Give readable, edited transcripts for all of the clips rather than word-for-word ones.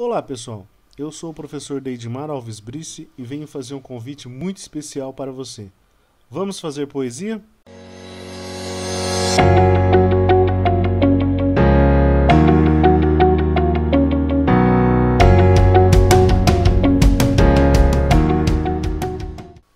Olá pessoal, eu sou o professor Deidmar Alves Brice e venho fazer um convite muito especial para você. Vamos fazer poesia?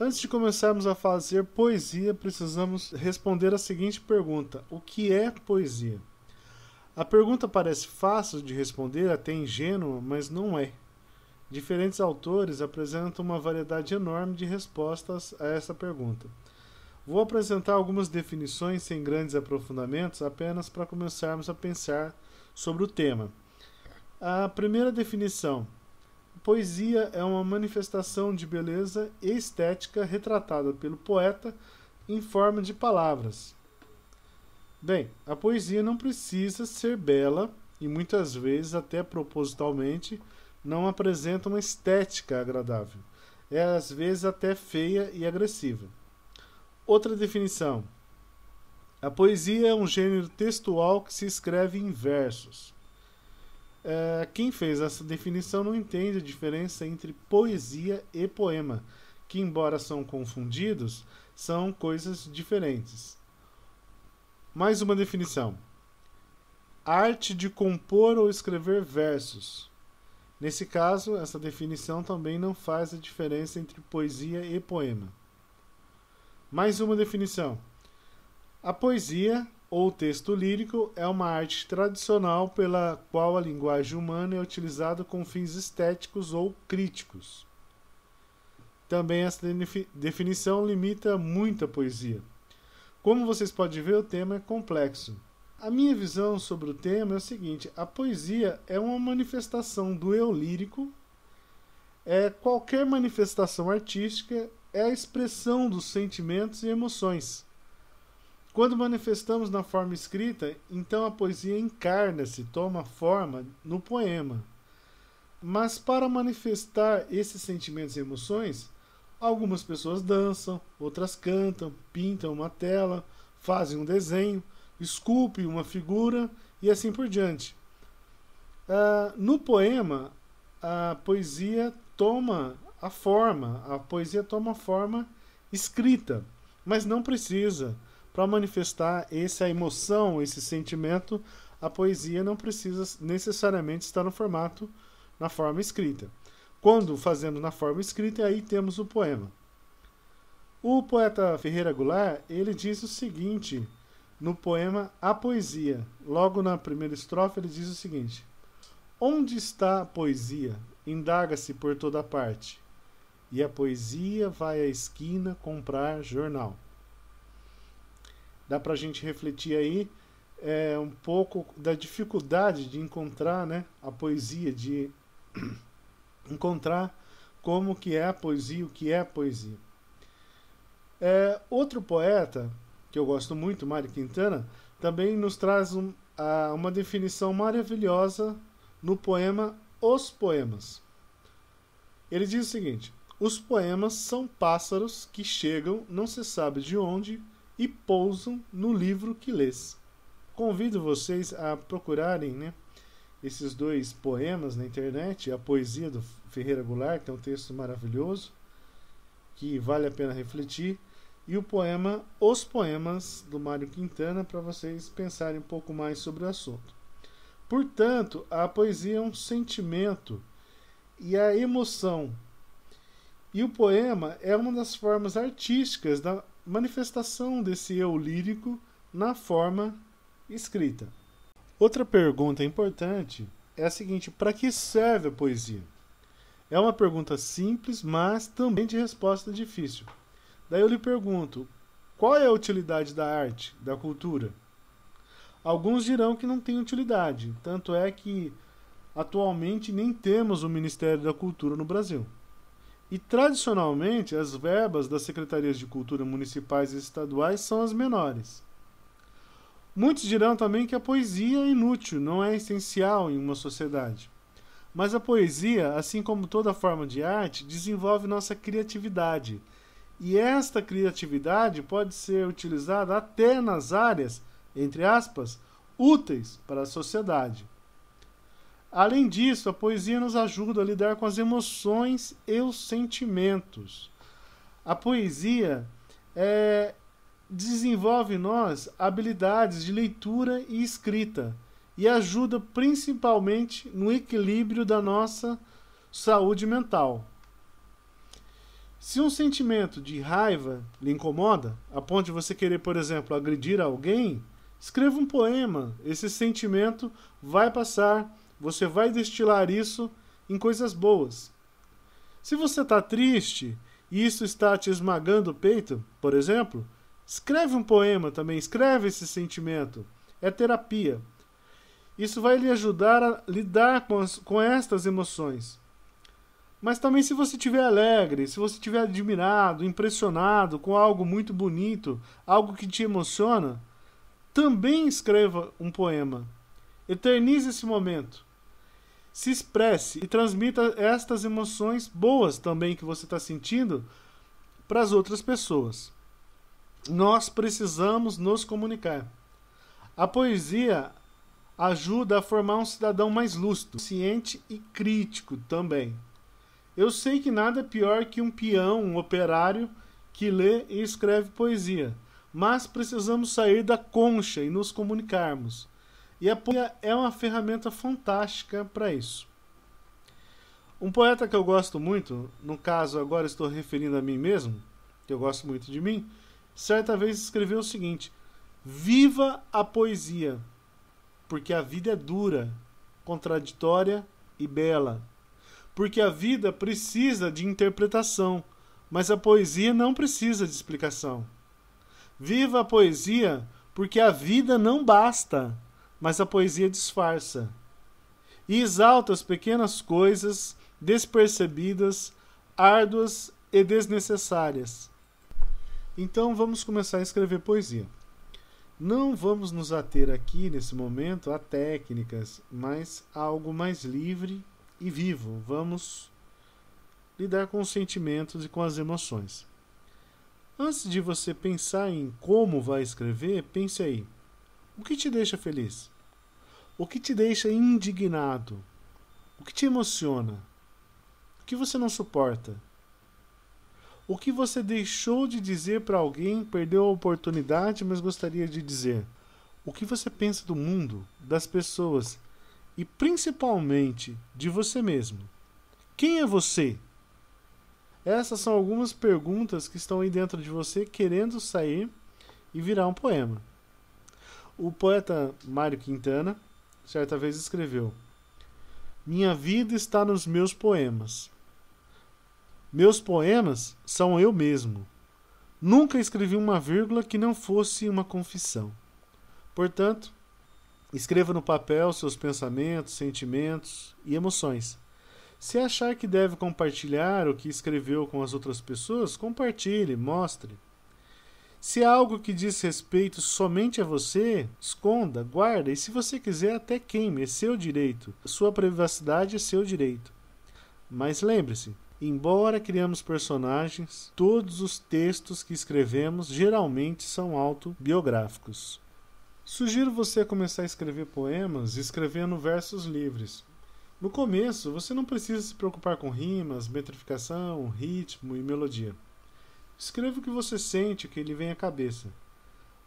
Antes de começarmos a fazer poesia, precisamos responder a seguinte pergunta: o que é poesia? A pergunta parece fácil de responder, até ingênua, mas não é. Diferentes autores apresentam uma variedade enorme de respostas a essa pergunta. Vou apresentar algumas definições sem grandes aprofundamentos, apenas para começarmos a pensar sobre o tema. A primeira definição: poesia é uma manifestação de beleza e estética retratada pelo poeta em forma de palavras. Bem, a poesia não precisa ser bela e muitas vezes, até propositalmente, não apresenta uma estética agradável. É às vezes até feia e agressiva. Outra definição: a poesia é um gênero textual que se escreve em versos. Quem fez essa definição não entende a diferença entre poesia e poema, que, embora são confundidos, são coisas diferentes. Mais uma definição: arte de compor ou escrever versos. Nesse caso, essa definição também não faz a diferença entre poesia e poema. Mais uma definição: a poesia, ou texto lírico, é uma arte tradicional pela qual a linguagem humana é utilizada com fins estéticos ou críticos. Também essa definição limita muito a poesia. Como vocês podem ver, o tema é complexo. A minha visão sobre o tema é o seguinte: a poesia é uma manifestação do eu lírico. Qualquer manifestação artística é a expressão dos sentimentos e emoções. Quando manifestamos na forma escrita, então a poesia encarna-se, toma forma no poema. Mas para manifestar esses sentimentos e emoções, algumas pessoas dançam, outras cantam, pintam uma tela, fazem um desenho, esculpem uma figura e assim por diante. No poema, a poesia toma a forma escrita, mas não precisa. Para manifestar essa emoção, esse sentimento, a poesia não precisa necessariamente estar na forma escrita. Quando fazemos na forma escrita, aí temos o poema. O poeta Ferreira Goulart, ele diz o seguinte no poema A Poesia. Logo na primeira estrofe ele diz o seguinte: onde está a poesia? Indaga-se por toda parte. E a poesia vai à esquina comprar jornal. Dá para a gente refletir aí um pouco da dificuldade de encontrar, a poesia, de encontrar como que é a poesia, o que é a poesia. Outro poeta que eu gosto muito, Mário Quintana, também nos traz uma definição maravilhosa no poema Os Poemas. Ele diz o seguinte: os poemas são pássaros que chegam, não se sabe de onde, e pousam no livro que lês. Convido vocês a procurarem esses dois poemas na internet, a poesia do Ferreira Goulart, que é um texto maravilhoso, que vale a pena refletir, e o poema Os Poemas, do Mário Quintana, para vocês pensarem um pouco mais sobre o assunto. Portanto, a poesia é um sentimento e a emoção. E o poema é uma das formas artísticas da manifestação desse eu lírico na forma escrita. Outra pergunta importante é a seguinte: para que serve a poesia? É uma pergunta simples, mas também de resposta difícil. Daí eu lhe pergunto: qual é a utilidade da arte, da cultura? Alguns dirão que não tem utilidade, tanto é que atualmente nem temos o Ministério da Cultura no Brasil. E tradicionalmente as verbas das secretarias de cultura municipais e estaduais são as menores. Muitos dirão também que a poesia é inútil, não é essencial em uma sociedade. Mas a poesia, assim como toda forma de arte, desenvolve nossa criatividade. E esta criatividade pode ser utilizada até nas áreas, entre aspas, úteis para a sociedade. Além disso, a poesia nos ajuda a lidar com as emoções e os sentimentos. A poesia desenvolve em nós habilidades de leitura e escrita e ajuda principalmente no equilíbrio da nossa saúde mental. Se um sentimento de raiva lhe incomoda, a ponto de você querer, por exemplo, agredir alguém, escreva um poema. Esse sentimento vai passar, você vai destilar isso em coisas boas. Se você está triste e isso está te esmagando o peito, por exemplo, escreve um poema também, escreve esse sentimento. É terapia. Isso vai lhe ajudar a lidar com estas emoções. Mas também se você estiver alegre, se você estiver admirado, impressionado com algo muito bonito, algo que te emociona, também escreva um poema. Eternize esse momento. Se expresse e transmita estas emoções boas também que você está sentindo para as outras pessoas. Nós precisamos nos comunicar. A poesia ajuda a formar um cidadão mais lúcido, consciente e crítico também. Eu sei que nada é pior que um peão, um operário, que lê e escreve poesia, mas precisamos sair da concha e nos comunicarmos. E a poesia é uma ferramenta fantástica para isso. Um poeta que eu gosto muito, no caso agora estou referindo a mim mesmo, que eu gosto muito de mim, certa vez escreveu o seguinte: viva a poesia, porque a vida é dura, contraditória e bela. Porque a vida precisa de interpretação, mas a poesia não precisa de explicação. Viva a poesia, porque a vida não basta, mas a poesia disfarça. E exalta as pequenas coisas despercebidas, árduas e desnecessárias. Então vamos começar a escrever poesia. Não vamos nos ater aqui, nesse momento, a técnicas, mas a algo mais livre e vivo. Vamos lidar com os sentimentos e com as emoções. Antes de você pensar em como vai escrever, pense aí. O que te deixa feliz? O que te deixa indignado? O que te emociona? O que você não suporta? O que você deixou de dizer para alguém, perdeu a oportunidade, mas gostaria de dizer? O que você pensa do mundo, das pessoas e principalmente de você mesmo? Quem é você? Essas são algumas perguntas que estão aí dentro de você querendo sair e virar um poema. O poeta Mário Quintana certa vez escreveu: minha vida está nos meus poemas. Meus poemas são eu mesmo. Nunca escrevi uma vírgula que não fosse uma confissão. Portanto, escreva no papel seus pensamentos, sentimentos e emoções. Se achar que deve compartilhar o que escreveu com as outras pessoas, compartilhe, mostre. Se é algo que diz respeito somente a você, esconda, guarda, e se você quiser até queime, é seu direito. Sua privacidade é seu direito. Mas lembre-se, embora criamos personagens, todos os textos que escrevemos geralmente são autobiográficos. Sugiro você começar a escrever poemas escrevendo versos livres. No começo, você não precisa se preocupar com rimas, metrificação, ritmo e melodia. Escreva o que você sente, o que lhe vem à cabeça.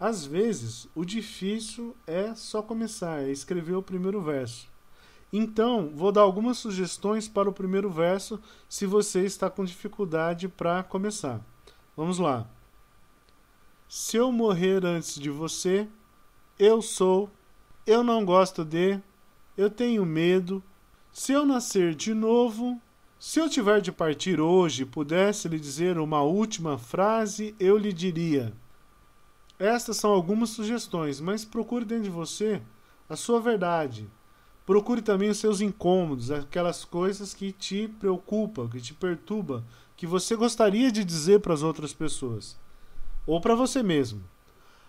Às vezes, o difícil é só começar, é escrever o primeiro verso. Então, vou dar algumas sugestões para o primeiro verso se você está com dificuldade para começar. Vamos lá. Se eu morrer antes de você, eu sou, eu não gosto de, eu tenho medo. Se eu nascer de novo, se eu tiver de partir hoje e pudesse lhe dizer uma última frase, eu lhe diria. Estas são algumas sugestões, mas procure dentro de você a sua verdade. Procure também os seus incômodos, aquelas coisas que te preocupam, que te perturbam, que você gostaria de dizer para as outras pessoas, ou para você mesmo.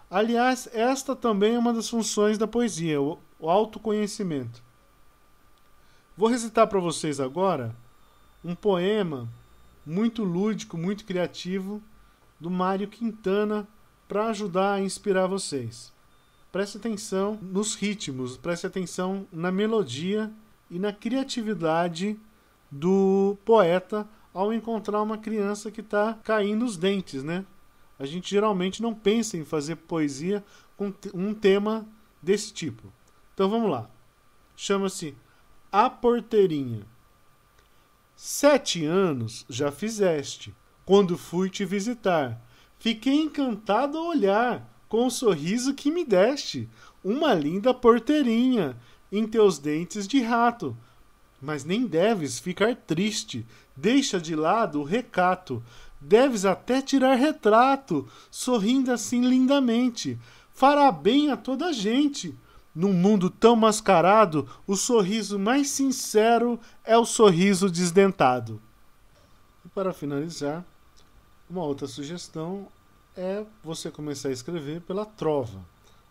Aliás, esta também é uma das funções da poesia, o autoconhecimento. Vou recitar para vocês agora um poema muito lúdico, muito criativo, do Mário Quintana, para ajudar a inspirar vocês. Preste atenção nos ritmos, preste atenção na melodia e na criatividade do poeta ao encontrar uma criança que está caindo os dentes, né? A gente geralmente não pensa em fazer poesia com um tema desse tipo. Então vamos lá. Chama-se A Porteirinha. 7 anos já fizeste, quando fui te visitar. Fiquei encantado ao olhar, com o sorriso que me deste. Uma linda porteirinha em teus dentes de rato. Mas nem deves ficar triste, deixa de lado o recato. Deves até tirar retrato, sorrindo assim lindamente. Fará bem a toda a gente. Num mundo tão mascarado, o sorriso mais sincero é o sorriso desdentado. E para finalizar, uma outra sugestão é você começar a escrever pela trova.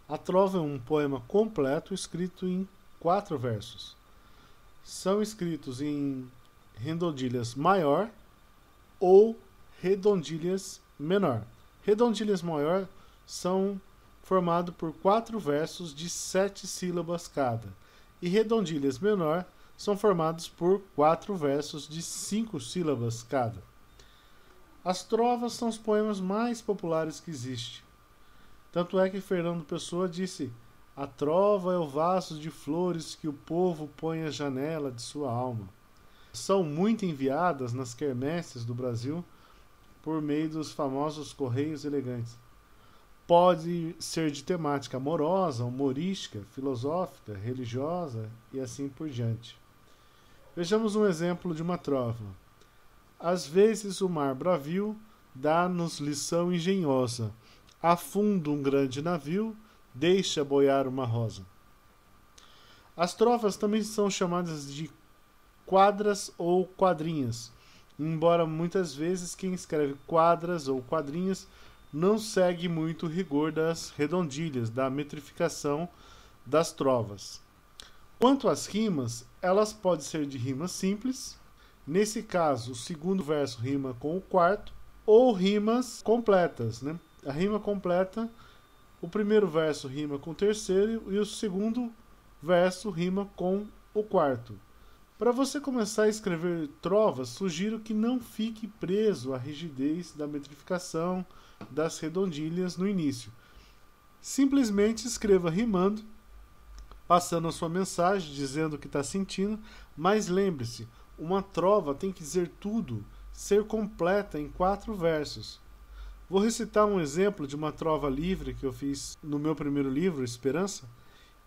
A trova é um poema completo escrito em 4 versos. São escritos em redondilhas maior ou redondilhas menor. Redondilhas maior são formados por 4 versos de 7 sílabas cada. E redondilhas menor são formados por 4 versos de 5 sílabas cada. As trovas são os poemas mais populares que existem. Tanto é que Fernando Pessoa disse: a trova é o vaso de flores que o povo põe à janela de sua alma. São muito enviadas nas quermesses do Brasil por meio dos famosos correios elegantes. Pode ser de temática amorosa, humorística, filosófica, religiosa e assim por diante. Vejamos um exemplo de uma trova. Às vezes o mar bravio dá-nos lição engenhosa. Afunda um grande navio, deixa boiar uma rosa. As trovas também são chamadas de quadras ou quadrinhas, embora muitas vezes quem escreve quadras ou quadrinhas não segue muito o rigor das redondilhas, da metrificação das trovas. Quanto às rimas, elas podem ser de rimas simples, nesse caso o segundo verso rima com o quarto, ou rimas completas, né? A rima completa, o primeiro verso rima com o terceiro e o segundo verso rima com o quarto. Para você começar a escrever trovas, sugiro que não fique preso à rigidez da metrificação das redondilhas no início. Simplesmente escreva rimando, passando a sua mensagem, dizendo o que está sentindo, mas lembre-se, uma trova tem que dizer tudo, ser completa em 4 versos. Vou recitar um exemplo de uma trova livre que eu fiz no meu primeiro livro, Esperança,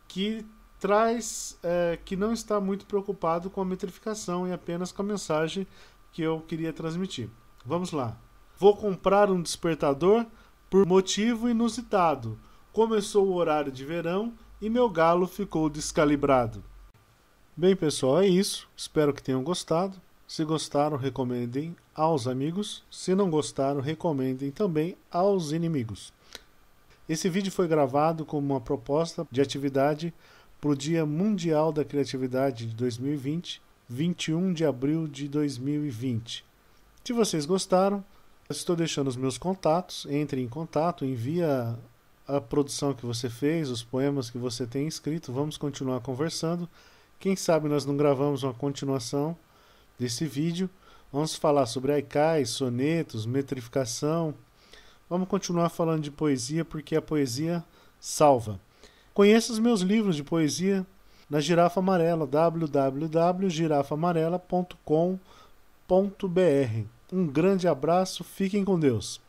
que traz que não está muito preocupado com a metrificação e apenas com a mensagem que eu queria transmitir. Vamos lá. Vou comprar um despertador por motivo inusitado. Começou o horário de verão e meu galo ficou descalibrado. Bem, pessoal, é isso. Espero que tenham gostado. Se gostaram, recomendem aos amigos. Se não gostaram, recomendem também aos inimigos. Esse vídeo foi gravado como uma proposta de atividade para o Dia Mundial da Criatividade de 2020, 21 de abril de 2020. Se vocês gostaram, estou deixando os meus contatos. Entre em contato, envia a produção que você fez, os poemas que você tem escrito. Vamos continuar conversando. Quem sabe nós não gravamos uma continuação desse vídeo. Vamos falar sobre haikais, sonetos, metrificação. Vamos continuar falando de poesia, porque a poesia salva. Conheça os meus livros de poesia na Girafa Amarela, www.girafaamarela.com.br. Um grande abraço, fiquem com Deus.